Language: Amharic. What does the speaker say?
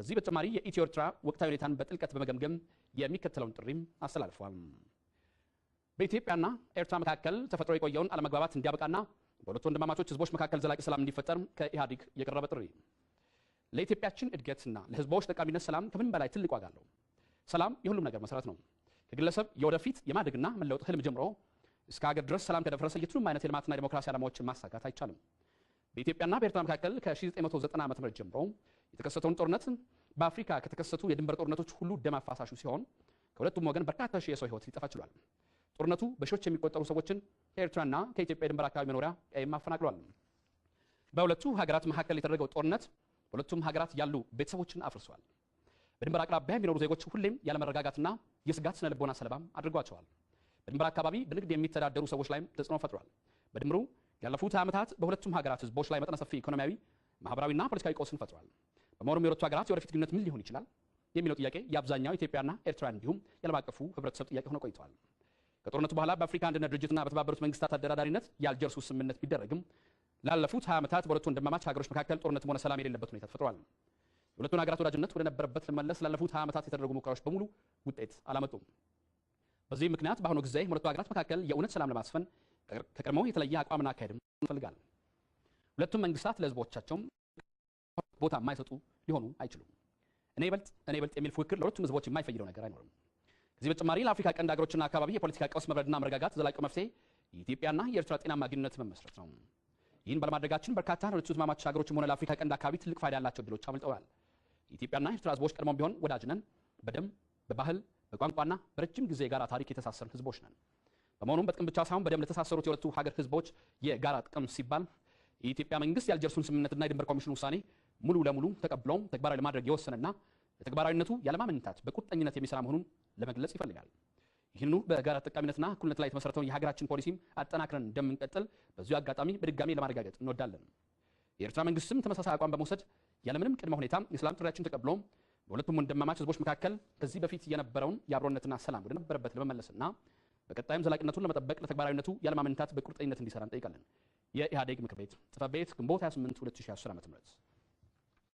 ከዚህ በተጨማሪ የኢትዮ ኤርትራ ወቅታዊ ሁኔታን በጥልቀት በመገምገም የሚከተለውን ጥሪም አስተላልፏል። በኢትዮጵያና ኤርትራ መካከል ተፈጥሮ የቆየውን አለመግባባት እንዲያበቃና በሁለቱ ወንድማማቾች ህዝቦች መካከል ዘላቂ ሰላም እንዲፈጠር ከኢህአዴግ የቀረበ ጥሪ። ለኢትዮጵያችን እድገትና ለህዝቦች ጠቃሚነት ሰላም ከምን በላይ ትልቅ ዋጋ አለው። ሰላም የሁሉም ነገር መሰረት ነው። ከግለሰብ የወደፊት የማደግና መለወጥ ህልም ጀምሮ እስከ ሀገር ድረስ ሰላም ከደፈረሰ የቱንም አይነት የልማትና የዲሞክራሲ ዓላማዎችን ማሳካት አይቻልም። በኢትዮጵያና በኤርትራ መካከል ከ1990 ዓ.ም ጀምሮ የተከሰተውን ጦርነት በአፍሪካ ከተከሰቱ የድንበር ጦርነቶች ሁሉ ደም አፋሳሹ ሲሆን ከሁለቱም ወገን በርካታ ሺህ የሰው ህይወት ሊጠፋ ችሏል። ጦርነቱ በሺዎች የሚቆጠሩ ሰዎችን ከኤርትራና ከኢትዮጵያ የድንበር አካባቢ መኖሪያ ቀይም አፈናቅሏል። በሁለቱ ሀገራት መካከል የተደረገው ጦርነት በሁለቱም ሀገራት ያሉ ቤተሰቦችን አፍርሷል። በድንበር አቅራቢያ የሚኖሩ ዜጎች ሁሌም ያለመረጋጋትና የስጋት ስነ ልቦና ሰለባም አድርጓቸዋል። በድንበር አካባቢ በንግድ የሚተዳደሩ ሰዎች ላይም ተጽዕኖ ፈጥሯል። በድምሩ ያለፉት ዓመታት በሁለቱም ሀገራት ህዝቦች ላይ መጠነ ሰፊ ኢኮኖሚያዊ፣ ማህበራዊና ፖለቲካዊ ቀውስን ፈጥሯል። በመሆኑም የሁለቱ ሀገራት የወደፊት ግንኙነት ምን ሊሆን ይችላል የሚለው ጥያቄ የአብዛኛው ኢትዮጵያና ኤርትራ እንዲሁም የዓለም አቀፉ ህብረተሰብ ጥያቄ ሆኖ ቆይቷል። ከጦርነቱ በኋላ በአፍሪካ አንድነት ድርጅትና በተባበሩት መንግስታት አደራዳሪነት የአልጀርሱ ስምምነት ቢደረግም ላለፉት 20 ዓመታት በሁለቱ ወንድማማች ሀገሮች መካከል ጦርነትም ሆነ ሰላም የሌለበት ሁኔታ ተፈጥሯል። የሁለቱን ሀገራት ወዳጅነት ወደ ነበረበት ለመመለስ ላለፉት 20 ዓመታት የተደረጉ ሙከራዎች በሙሉ ውጤት አላመጡም። በዚህ ምክንያት በአሁኑ ጊዜ በሁለቱ ሀገራት መካከል የእውነት ሰላም ለማስፈን ከቀድሞው የተለየ አቋምና አካሄድም ይፈልጋል። ሁለቱም መንግስታት ለህዝቦቻቸው ቦታ የማይሰጡ ሊሆኑ አይችሉም። እኔ ይበልጥ የሚል ፉክክር ለሁለቱም ህዝቦች የማይፈይደው ነገር አይኖርም። ከዚህ በተጨማሪ ለአፍሪካ ቀንድ ሀገሮችና አካባቢ የፖለቲካ ቀውስ መብረድና መረጋጋት ዘላቂው መፍትሄ የኢትዮጵያና የኤርትራ ጤናማ ግንኙነት መመስረት ነው። ይህን ባለማድረጋችን በርካታ ለሁለቱ ህዝማማች ሀገሮችም ሆነ ለአፍሪካ ቀንድ አካባቢ ትልቅ ፋይዳ ያላቸው እድሎች አመልጠዋል። የኢትዮጵያና የኤርትራ ህዝቦች ቀድሞም ቢሆን ወዳጅ ነን። በደም በባህል በቋንቋና በረጅም ጊዜ የጋራ ታሪክ የተሳሰርን ህዝቦች ነን። በመሆኑም በጥቅም ብቻ ሳይሆን በደም ለተሳሰሩት የሁለቱ ሀገር ህዝቦች የጋራ ጥቅም ሲባል የኢትዮጵያ መንግስት የአልጀርሱን ስምምነትና የድንበር ኮሚሽን ውሳኔ ሙሉ ለሙሉ ተቀብሎም ተግባራዊ ለማድረግ የወሰነና ለተግባራዊነቱ ያለማመንታት በቁርጠኝነት የሚሰራ መሆኑን ለመግለጽ ይፈልጋል። ይህንኑ በጋራ ተጠቃሚነትና እኩልነት ላይ የተመሰረተውን የሀገራችን ፖሊሲም አጠናክረን እንደምንቀጥል በዚሁ አጋጣሚ በድጋሚ ለማረጋገጥ እንወዳለን። የኤርትራ መንግስትም ተመሳሳይ አቋም በመውሰድ ያለምንም ቅድመ ሁኔታ የሰላም ጥሪያችን ተቀብሎ በሁለቱም ወንድማማች ህዝቦች መካከል ከዚህ በፊት የነበረውን የአብሮነትና ሰላም ወደ ነበረበት ለመመለስና በቀጣይም ዘላቂነቱን ለመጠበቅ ለተግባራዊነቱ ያለማመንታት በቁርጠኝነት እንዲሰራ እንጠይቃለን። የኢህአዴግ ምክር ቤት ጽሕፈት ቤት ግንቦት 28 2010 ዓ.ም